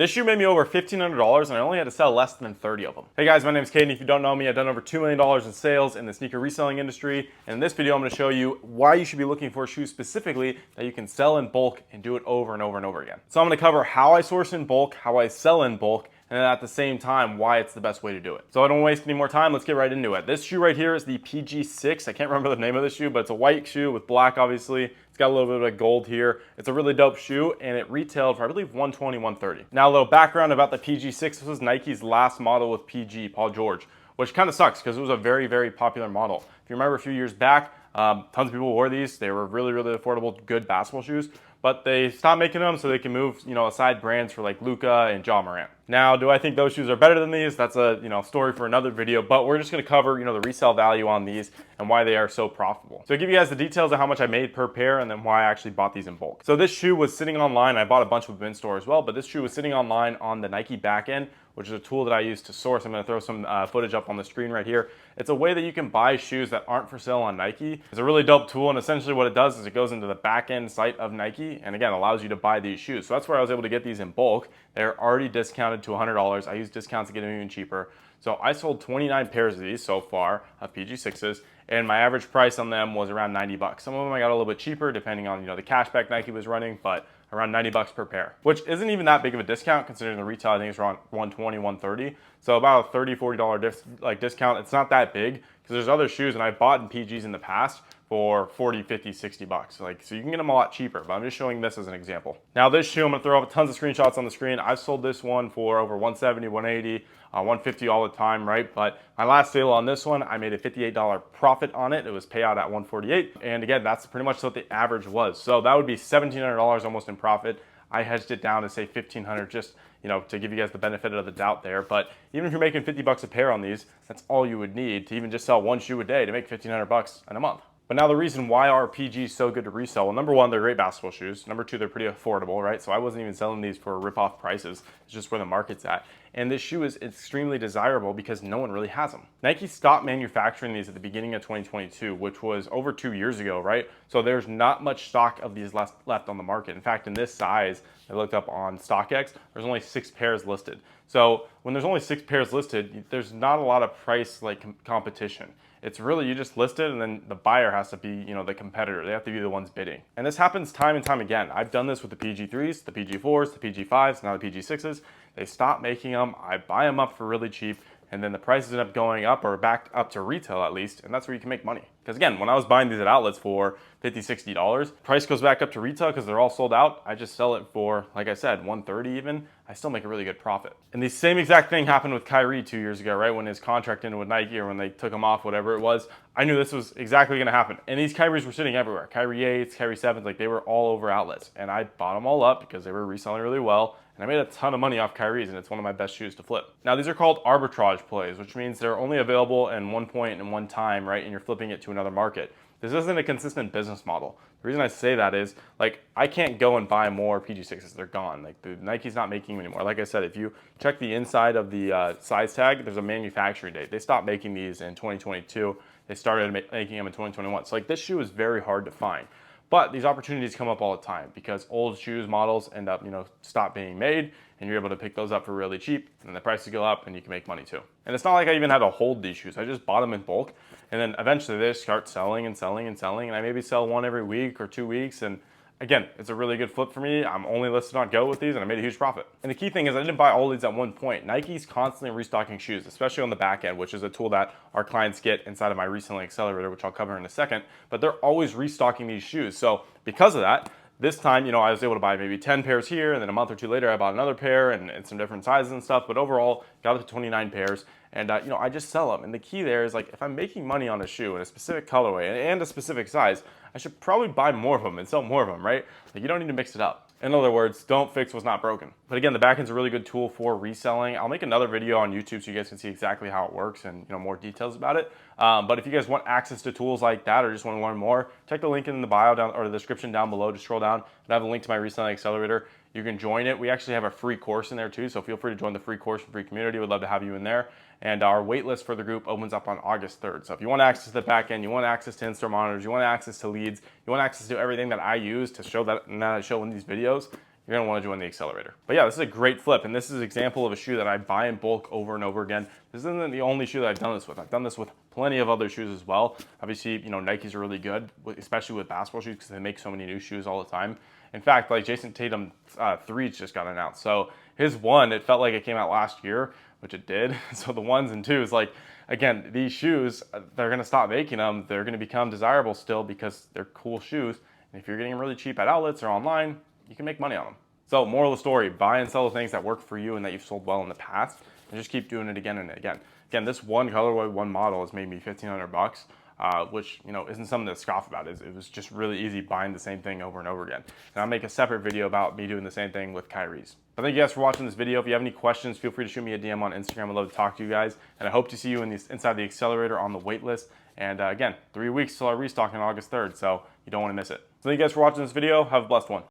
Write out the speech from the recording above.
This shoe made me over $1,500 and I only had to sell less than 30 of them. Hey guys, my name is Caden. If you don't know me, I've done over $2 million in sales in the sneaker reselling industry. And in this video, I'm going to show you why you should be looking for shoes specifically that you can sell in bulk and do it over and over and over again. So I'm going to cover how I source in bulk, how I sell in bulk, and then at the same time, why it's the best way to do it. So I don't waste any more time, let's get right into it. This shoe right here is the PG6. I can't remember the name of the shoe, but it's a white shoe with black, obviously. It's got a little bit of gold here. It's a really dope shoe, and it retailed for, I believe, $120, $130. Now, a little background about the PG6. This was Nike's last model with PG, Paul George, which kind of sucks because it was a very, very popular model. If you remember a few years back, tons of people wore these. They were really, really affordable, good basketball shoes, but they stopped making them so they can move, aside brands for like Luka and Ja Morant. Now, do I think those shoes are better than these? That's a, story for another video, but we're just going to cover, the resale value on these and why they are so profitable. So I'll give you guys the details of how much I made per pair and then why I actually bought these in bulk. So this shoe was sitting online. I bought a bunch of them in store as well, but this shoe was sitting online on the Nike backend, which is a tool that I use to source. I'm going to throw some footage up on the screen right here. It's a way that you can buy shoes that aren't for sale on Nike. It's a really dope tool, and essentially what it does is it goes into the back-end site of Nike, and again, allows you to buy these shoes. So that's where I was able to get these in bulk. They're already discounted to $100. I use discounts to get them even cheaper. So I sold 29 pairs of these so far of PG6s, and my average price on them was around 90 bucks. Some of them I got a little bit cheaper depending on, the cashback Nike was running, but around 90 bucks per pair, which isn't even that big of a discount considering the retail I think is around 120, 130. So about a $30, $40 discount. It's not that big because there's other shoes and I bought in PGs in the past for 40, 50, 60 bucks. So you can get them a lot cheaper, but I'm just showing this as an example. Now this shoe, I'm gonna throw up tons of screenshots on the screen. I've sold this one for over 170, 180, 150 all the time, right? But my last sale on this one, I made a $58 profit on it. It was payout at 148. And again, that's pretty much what the average was. So that would be $1,700 almost in profit. I hedged it down to say $1,500 just, to give you guys the benefit of the doubt there. But even if you're making 50 bucks a pair on these, that's all you would need to even just sell one shoe a day to make 1,500 bucks in a month. But now the reason why are PGs so good to resell, well, number one, they're great basketball shoes. Number two, they're pretty affordable, right? So I wasn't even selling these for rip-off prices. It's just where the market's at. And this shoe is extremely desirable because no one really has them. Nike stopped manufacturing these at the beginning of 2022, which was over 2 years ago, right? So there's not much stock of these left on the market. In fact, in this size, I looked up on StockX, there's only 6 pairs listed. So when there's only 6 pairs listed, there's not a lot of price competition. It's really, you just list it and then the buyer has to be, the competitor. They have to be the ones bidding. And this happens time and time again. I've done this with the PG3s, the PG4s, the PG5s, now the PG6s. They stop making them. I buy them up for really cheap. And then the prices end up going up or back up to retail at least, and that's where you can make money. Because again, when I was buying these at outlets for $50, $60, price goes back up to retail because they're all sold out. I just sell it for, like I said, $130 even. I still make a really good profit. And the same exact thing happened with Kyrie 2 years ago, right? When his contract ended with Nike or when they took him off, whatever it was. I knew this was exactly gonna happen. And these Kyries were sitting everywhere. Kyrie 8s, Kyrie 7s, they were all over outlets. And I bought them all up because they were reselling really well. And I made a ton of money off Kyrie's, and it's one of my best shoes to flip. Now, these are called arbitrage plays, which means they're only available in one point and one time, right? And you're flipping it to another market. This isn't a consistent business model. The reason I say that is, I can't go and buy more PG6s. They're gone. The Nike's not making them anymore. Like I said, if you check the inside of the size tag, there's a manufacturing date. They stopped making these in 2022. They started making them in 2021. So this shoe is very hard to find. But these opportunities come up all the time because old shoes models end up, stop being made, and you're able to pick those up for really cheap, and then the prices go up and you can make money too. And it's not like I even had to hold these shoes. I just bought them in bulk, and then eventually they just start selling and selling and selling, and I maybe sell one every week or 2 weeks, and again, it's a really good flip for me. I'm only listed on Go with these, and I made a huge profit. And the key thing is I didn't buy all these at one point. Nike's constantly restocking shoes, especially on the back end, which is a tool that our clients get inside of my Reselling Accelerator, which I'll cover in a second. But they're always restocking these shoes. So because of that, this time, I was able to buy maybe 10 pairs here, and then a month or two later, I bought another pair and some different sizes and stuff. But overall, got up to 29 pairs. And I just sell them. And the key there is if I'm making money on a shoe in a specific colorway and a specific size, I should probably buy more of them and sell more of them, right? You don't need to mix it up. In other words, don't fix what's not broken. But again, the backend's a really good tool for reselling. I'll make another video on YouTube so you guys can see exactly how it works and more details about it. But if you guys want access to tools like that or just want to learn more, check the link in the bio down or the description down below. Just scroll down and I have a link to my Reselling Accelerator. You can join it. We actually have a free course in there too, so feel free to join the free course and free community. We'd love to have you in there. And our waitlist for the group opens up on August 3rd. So if you want access to the back end, you want access to in-store monitors, you want access to leads, you want access to everything that I use to show that and that I show in these videos, you're gonna wanna join the accelerator. But yeah, this is a great flip, and this is an example of a shoe that I buy in bulk over and over again. This isn't the only shoe that I've done this with. I've done this with plenty of other shoes as well. Obviously, you know, Nikes are really good, especially with basketball shoes because they make so many new shoes all the time. In fact, like Jason Tatum 3s just got announced. So his 1, it felt like it came out last year, which it did. So the 1s and 2s, like, again, these shoes, they're gonna stop making them. They're gonna become desirable still because they're cool shoes. And if you're getting them really cheap at outlets or online, you can make money on them. So moral of the story, buy and sell the things that work for you and that you've sold well in the past, and just keep doing it again and again. Again, this one colorway, one model has made me $1,500, which, you know, isn't something to scoff about. It was just really easy buying the same thing over and over again. And I'll make a separate video about me doing the same thing with Kyrie's. But thank you guys for watching this video. If you have any questions, feel free to shoot me a DM on Instagram. I'd love to talk to you guys. And I hope to see you inside the accelerator on the wait list. And again, 3 weeks till our restock on August 3rd, so you don't want to miss it. So thank you guys for watching this video. Have a blessed one.